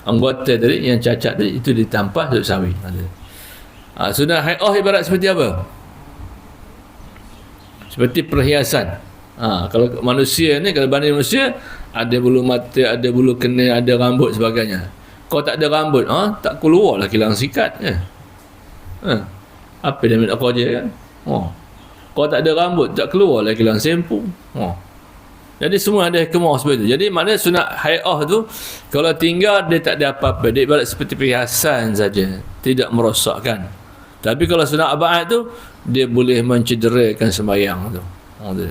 anggota tadi yang cacat tadi, itu ditampah duduk sawi. Sunat hai'ah ibarat seperti apa? Seperti perhiasan. Kalau manusia ni, kalau banding manusia, ada bulu mata, ada bulu kena, ada rambut sebagainya. Kalau tak ada rambut, tak keluar lah kilang sikat. Apa dia nak kerja kan? Kalau tak ada rambut, tak keluar lah kilang sempu. Jadi semua ada hikmah seperti itu. Jadi maknanya sunat hai'ah tu, kalau tinggal dia tak ada apa-apa, dia ibarat seperti perhiasan saja, tidak merosakkan. Tapi kalau sunat abad tu, dia boleh mencederakan sembahyang tu. Tu.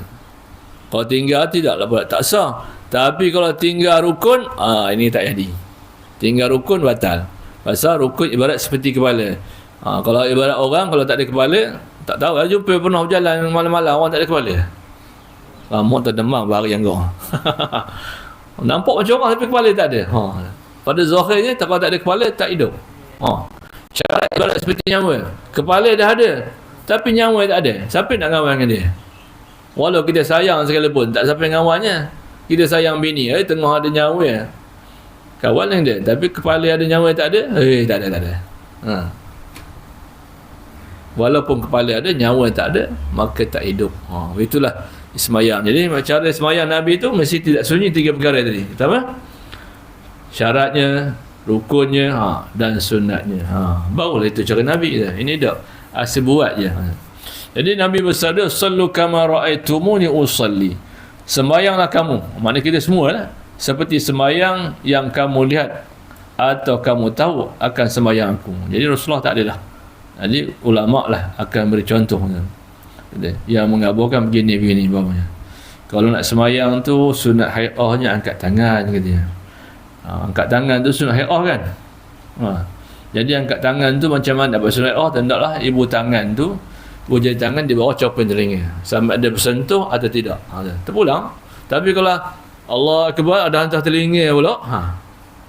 Kalau tinggal tidaklah pula tak sah. Tapi kalau tinggal rukun, ini tak jadi. Tinggal rukun batal. Pasal rukun ibarat seperti kepala. Kalau ibarat orang kalau tak ada kepala, tak tahu lah, jumpa pernah berjalan malam-malam orang tak ada kepala. Mak terdemam bahari yang kau. Nampak macam orang tapi kepala tak ada. Pada zahirnya kalau tak ada kepala tak hidup. Syarat ibarat seperti nyawa. Kepala dah ada tapi nyawa tak ada. Siapa nak ngawal dengan dia? Walau kita sayang sekalipun tak siapa ngawalnya. Kita sayang bini, tengah ada nyawa. Kawal dengan dia. Tapi kepala ada nyawa tak ada? Tak ada. Walaupun kepala ada, nyawa tak ada, maka tak hidup. Itulah semayang. Jadi cara semayang Nabi itu mesti tidak sunyi 3 perkara tadi. Pertama, syaratnya, rukunnya, dan sunatnya. Barulah itu cara Nabi. Ini dah asal buat je. Jadi Nabi bersabda, sallu kama ra'aitumuni usalli. Sembayanglah kamu. Maknanya kita semua lah. Seperti sembayang yang kamu lihat atau kamu tahu akan sembayang aku. Jadi Rasulullah tak adalah. Jadi ulama lah akan beri contoh. Yang mengabarkan begini bawahnya. Kalau nak sembayang tu sunat hai'ahnya angkat tangan katanya. Angkat tangan tu sunat hai'ah kan. Jadi angkat tangan tu macam mana dapat sunat hai'ah? Tendaklah ibu tangan tu, ibu jari tangan di bawah copen telinga sampai ada bersentuh atau tidak. Terpulang. Tapi kalau Allah Akbar ada hantar telinga pula,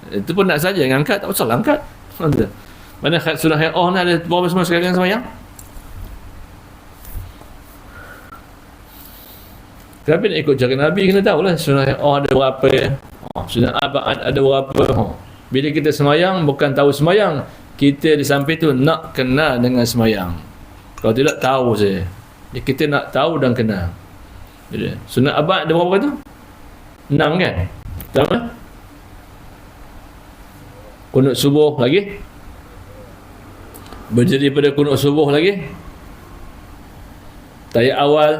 itu pun nak saja angkat, tak usah angkat. Mana sunat hai'ah ni ada berapa semua sekalian sembahyang? Tapi nak ikut cara Nabi kena tahulah sunat hai'ah ada berapa, sunat abad ada berapa. Bila kita sembahyang bukan tahu sembahyang, kita di samping tu nak kenal dengan sembahyang. Kalau tidak tahu saja. Jadi kita nak tahu dan kenal. Jadi sunat abad ada berapa tu? 6 kan? Pertama, kunut subuh lagi. Berdiri pada kunut subuh lagi. Tahiyat awal,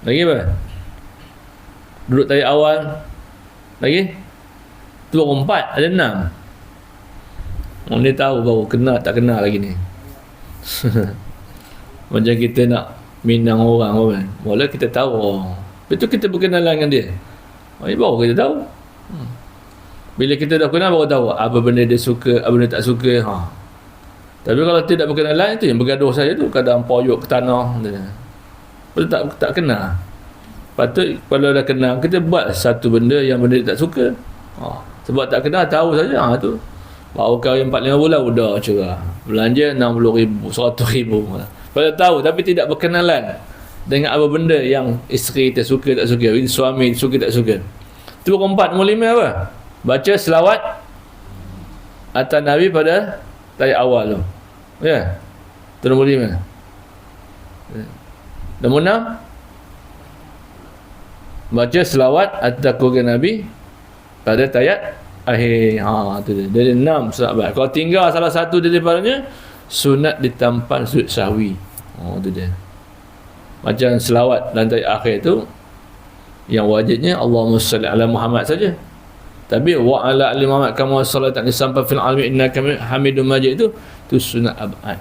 lagi apa? Duduk tahiyat awal lagi. Tu 4, ada 6. Orang ni tahu baru kena tak kena lagi ni. Macam kita nak minang orang kan. Mula kita tahu. Betul kita berkenalan dengan dia. Ini baru kita tahu. Bila kita dah kenal baru tahu apa benda dia suka, apa benda tak suka. Tapi kalau tidak berkenalan, itu yang bergaduh saya tu, kadang poyok ke tanah. Betul tak kenal. Patut kalau dah kenal, kita buat satu benda yang benda dia tak suka. Sebab tak kenal, tahu saja. Tu baru kahwin 4-5 bulan, udah cerah. Belanja RM60,000, RM100,000. Kalau tahu, tapi tidak berkenalan dengan apa benda yang isteri kita suka tak suka, suami suka tak suka. Tu 4, nombor 5 apa? Baca selawat atas Nabi pada tahiyat awal tu. Ya. Tu nombor 5. Nombor 6, baca selawat atas keluarga Nabi pada tahiyat akhir. Tu dia. Dari 6 selawat. Kalau tinggal salah satu daripadanya, sunat ditampan sujud sahwi. Tu dia. Macam selawat dan tahiyat akhir tu, yang wajibnya Allahumma salli ala Muhammad saja. Tapi wa ala ali Muhammad kama sallallahu alaihi wasallam fil alamin innaka hamidum majid tu sunat abad.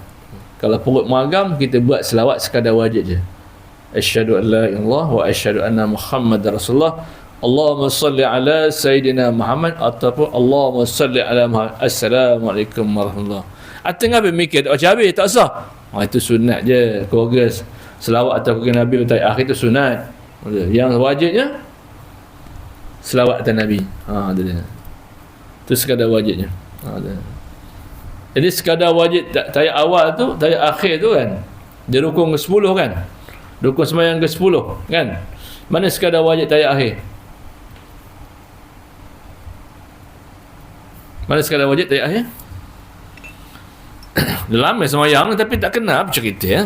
Kalau perut magam kita buat selawat sekadar wajib je. Asyhadu an la ilaha illallah wa asyhadu anna Muhammadar Rasulullah. Allahumma salli ala sayidina Muhammad ataupun Allahumma salli ala Muhammad. Assalamualaikum warahmatullahi. Tengah bermikir tak macam habis tak sah. Itu sunat je. Keluarga selawat atau keluarga Nabi pada akhir itu sunat. Yang wajibnya selawat atas Nabi. Itu sekadar wajibnya. Jadi sekadar wajib tahiyat awal tu, tahiyat akhir tu kan, dia rukun ke-10 kan, rukun sembahyang ke-10 kan. Mana sekadar wajib tahiyat akhir? Mana sekadar wajib tahiyat akhir? Dalam sembahyang tapi tak kena apa cerita ya.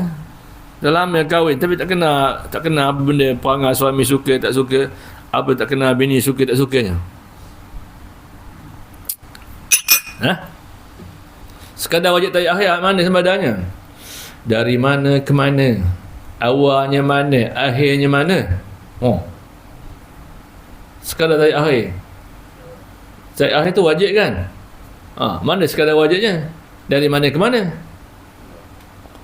Dalam kahwin tapi tak kena apa benda perangai suami suka tak suka, apa tak kena bini suka tak sukanya. Sekadar wajib tahiyat akhir mana sebenarnya? Dari mana ke mana? Awalnya mana? Akhirnya mana? Sekadar tahiyat akhir. Tahiyat akhir tu wajib kan? Mana sekadar wajibnya? Dari mana ke mana?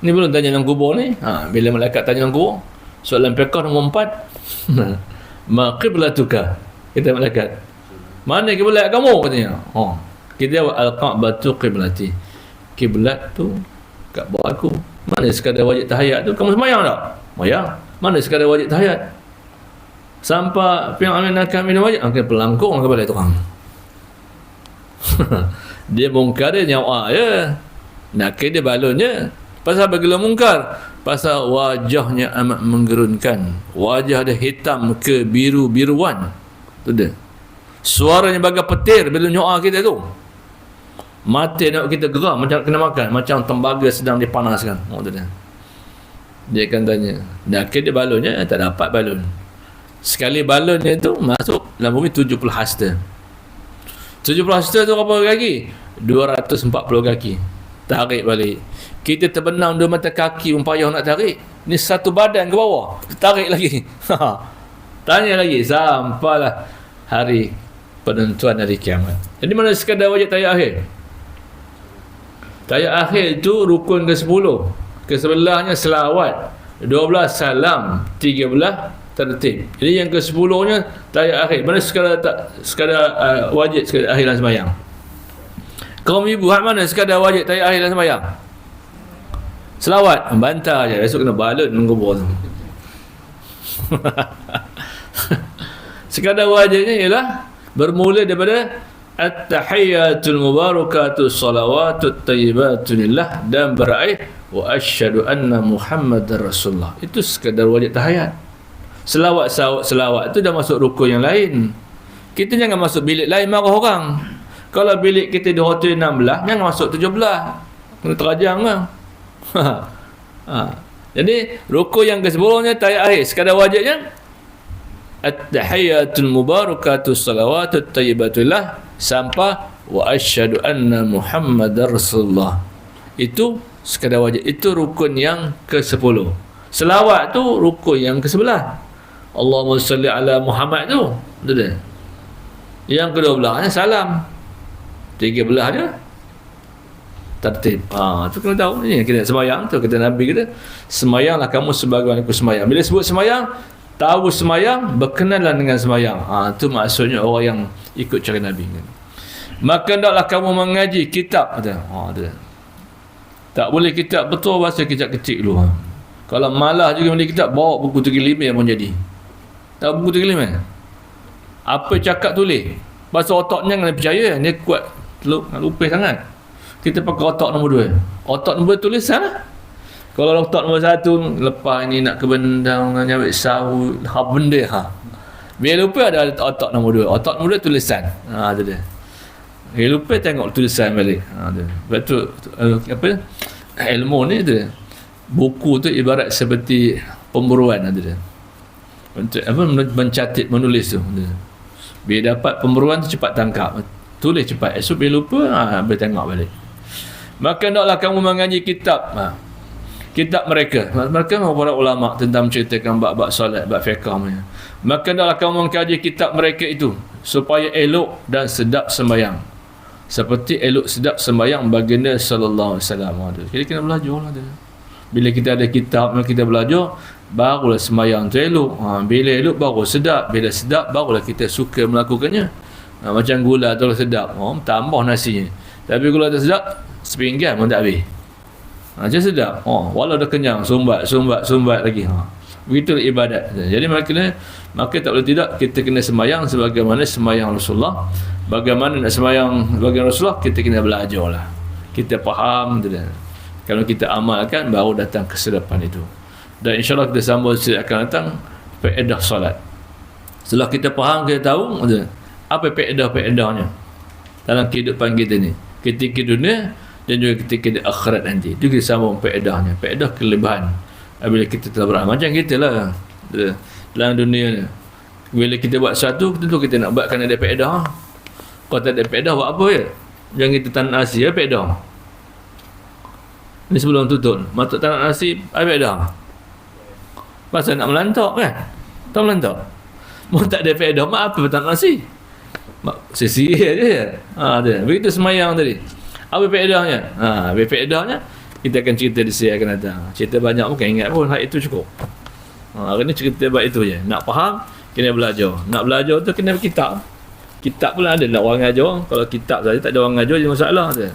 Ni belum tanya dalam kubur ni. Bila malaikat tanya dalam kubur, soalan fiqh nombor 4. Ma qiblatuka? Kata malaikat, mana kiblat kamu? Katanya. Kita jawab, al-Ka'batu qiblati. Kiblat tu Kaabah aku. Mana sekadar wajib tahiyat tu? Kamu semayang tak? Semayang. Mana sekadar wajib tahiyat? Sampai piang amin nakam minum wajib, angkat pelangkung kepada tukang. Dia mungkar dia nyawa ya. Nakir dia balonnya. Pasal bagaimana mungkar? Pasal wajahnya amat menggerunkan. Wajah dia hitam ke biru-biruan. Tu dia. Suaranya bagai petir bila nyoa kita tu. Mati nak kita geram macam kena makan, macam tembaga sedang dipanaskan. Tu dia. Dia akan tanya. Nakir dia balonnya, tak dapat balon. Sekali balonnya tu masuk dalam bumi 70 hasta. 70 hasta tu berapa kaki? 240 kaki. Tarik balik. Kita terbenam dua mata kaki payah nak tarik. Ni satu badan ke bawah. Tarik lagi. Tanya lagi sampailah hari penentuan hari kiamat. Jadi mana sekadar wajib tahiyat akhir? Tahiyat akhir tu rukun ke-10. Ke-11-nya selawat, 12 salam, 13 tertib. Jadi yang ke-10-nya tahiyat akhir. Mana sekadar wajib sekadar akhir dalam sembahyang? Kaum ibu hak mana sekadar wajib tahiyat akhir dalam sembahyang? Selawat, bantah je. Esok kena balut mengubur tu. Sekadar wajibnya ialah bermula daripada at-tahiyyatul mubarakatus salawatut tayyibatun lillah dan berakhir wa asyhadu anna Muhammadar Rasulullah. Itu sekadar wajib tahiyat. Selawat tu dah masuk rukun yang lain. Kita jangan masuk bilik lain marah orang. Kalau bilik kita di hotel 16, jangan masuk 17. Kena terajang lah. Jadi rukun yang ke-10-nya tahiyat akhir. Sekadar wajibnya at-tahiyyatul mubarakatus salawatut tayyibatullah sampai wa asyhadu anna Muhammadar Rasulullah. Itu sekadar wajib. Itu rukun yang ke-10. Selawat tu rukun yang ke-11. Allahumma salli ala Muhammad tu. Itu dia. Yang ke-12 salam. 13-nya tertib. Tu kena tahu. Ini kita semayang tu kata Nabi kita, semayanglah kamu sebagaimana aku semayang. Bila sebut semayang, tahu semayang, berkenalan dengan semayang. Itu maksudnya orang yang ikut cara Nabi. Maka hendaklah kamu mengaji kitab. Tak boleh kitab betul, bahasa kitab kecil dulu. Kalau malah juga beli kitab, bawa buku Tegil-Limir pun jadi. Tak buku Tegil-Limir? Apa cakap tulis? Bahasa otaknya jangan percaya, dia kuat lupis sangat. Kita pakai otak nombor 2. Otak nombor 2 tulisan lah. Kalau otak nombor 1, lepas ni nak ke bendang, nyambil sahut, benda. Biar lupa ada otak nombor 2. Otak nombor 2 tulisan. Itu dia. Biar lupa tengok tulisan balik. Lepas tu, ilmu ni tu dia. Buku tu ibarat seperti pemburuan. Itu dia. Untuk mencatat, menulis tu. Bila dapat pemburuan tu cepat tangkap. Tulis cepat. Esok bila lupa, boleh tengok balik. Maka hendaklah kamu mengaji kitab. Kitab mereka. Mereka para ulama tentang menceritakan bab-bab solat, bab fiqh. Maka hendaklah kamu mengkaji kitab mereka itu supaya elok dan sedap sembahyang. Seperti elok sedap sembahyang baginda sallallahu alaihi wasallam. Jadi kena belajarlah tu. Bila kita ada kitab yang kita belajar, barulah sembahyang tu elok. Bila elok baru sedap. Bila sedap barulah kita suka melakukannya. Macam gula tu sedap. Tambah nasinya. Tapi gula tu sedap, sepinggan pun tak habis. Macam sedap. Walau dah kenyang, sumbat lagi. Begitulah ibadat. Jadi maka tak boleh tidak kita kena sembahyang sebagaimana sembahyang Rasulullah. Bagaimana nak sembahyang bagaimana Rasulullah, kita kena belajarlah. Kita faham tu dah. Kalau kita amalkan, baru datang kesedapan itu. Dan insyaAllah kita sambung akan datang faedah solat. Setelah kita faham, kita tahu apa faedah-faedahnya dalam kehidupan kita ni, ketika dunia dan juga ketika di akhirat nanti. Itu kita sambung faedahnya, faedah kelebihan bila kita telah beramal. Macam kita lah dalam dunia ni, bila kita buat sesuatu, tentu kita nak buat kerana ada faedah. Kalau tak ada faedah, buat apa ya? Jangan kita tanam nasi, apa faedah? Ni sebelum tutup, matuk tanam nasi, apa faedah? Pasal nak melantak kan? Tak melantak. Mau tak ada faedah, mak apa tanam nasi? Sisi je. Begitu semayang tadi. Apa faedahnya? Faedahnya kita akan cerita di sini akan datang. Cerita banyak bukan ingat pun, hal itu cukup. Hari ni cerita buat itu je. Nak faham, kena belajar. Nak belajar tu kena kitab. Kitab pun ada nak orang ajar. Kalau kitab saja tak ada orang ajar, jadi masalah tu.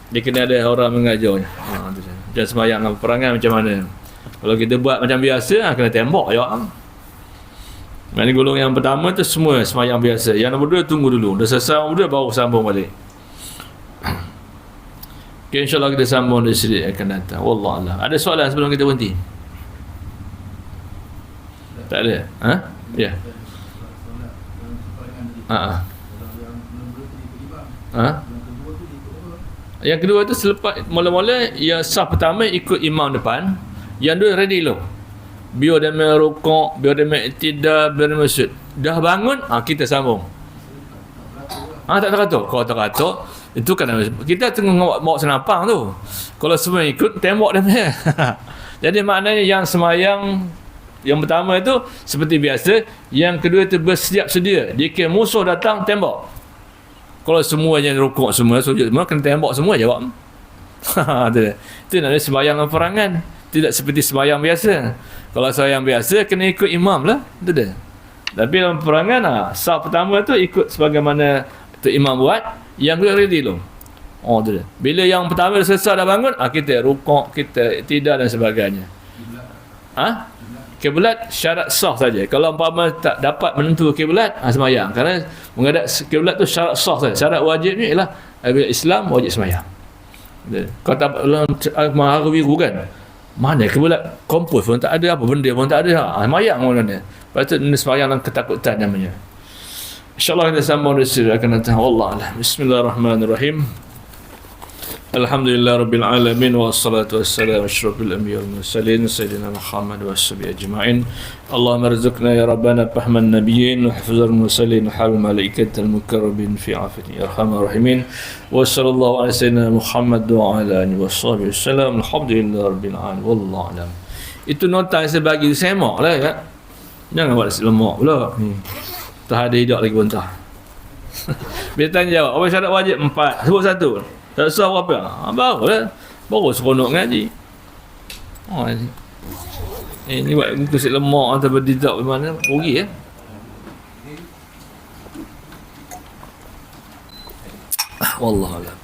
Dia kena ada orang mengajarnya. Tu saja. Macam sembahyang perangan macam mana. Kalau kita buat macam biasa, kena tembak je. Maknanya golongan yang pertama tu semua sembahyang biasa. Yang nombor dua tunggu dulu. Dah selesai nombor dua baru sambung balik. Okay, insyaAllah kita sambung dari sini akan datang. Wallahualam. Ada soalan sebelum kita berhenti? Tak ada? Ya. Yang kedua tu selepas mula-mula yang sah pertama ikut imam depan, yang dua ready lo. Biar dia main rukuk, biar dia main iktidal, biar dia main sujud. Dah bangun, kita sambung. Tak teratur. Kalau teratur, itu kan kita tengah bawa senapang tu. Kalau semua ikut, tembak dia punya. Jadi maknanya yang semayang yang pertama itu seperti biasa, yang kedua itu bersiap sedia. Jika musuh datang, tembak. Kalau semuanya rukuk semua, sujud semua, kena tembak semua jawab. Itu namanya sembahyang perangan. Tidak seperti sembahyang biasa. Kalau sembahyang biasa, kena ikut imam lah. Itu dia. Tapi dalam perangan, sah pertama tu ikut sebagaimana tu imam buat, yang kedua ready dulu. Tu dia. Bila yang pertama selesai dah bangun, kita rukuk, kita tidak dan sebagainya. Kiblat syarat sah saja. Kalau umpama tak dapat menentu kiblat, sembahyang. Kerana menghadap kiblat tu syarat sah saja. Syarat wajibnya ialah Islam wajib sembahyang. Kalau tak mahar biru kan, mana kiblat kompos pun tak ada, apa benda pun tak ada. Sembahyang pun ada. Lepas tu sembahyang dalam ketakutan namanya. InsyaAllah kita sambung dari sini akan datang. Wallahualam. Bismillahirrahmanirrahim. Alhamdulillah Rabbil Alamin. Wassalatu wassalamu asyrafil anbiya wal mursalin Sayyidina Muhammad wa ashabihi ajma'in. Allahumma rizukna ya Rabbana fahman nabiyyin wa hafizal mursalin hal malaikatal mukarrabin fi afati arhamar rahimin. Wa sallallahu ala Sayyidina Muhammad wa ala alihi wa sahbihi wasallam. Alhamdulillah Rabbil Alamin. Wallahualam. Itu nota yang saya bagi semak lah ya. Jangan buat lemak pula ni. Tak ada hidup lagi bontah. Bila tanya jawab, apa syarat wajib? 4. Sebut satu. Tak susah apa? Baru lah. Baru seronok ngaji. Ini buat kusik lemak atau berdidak bagaimana. Rugi ya. Wallahualam.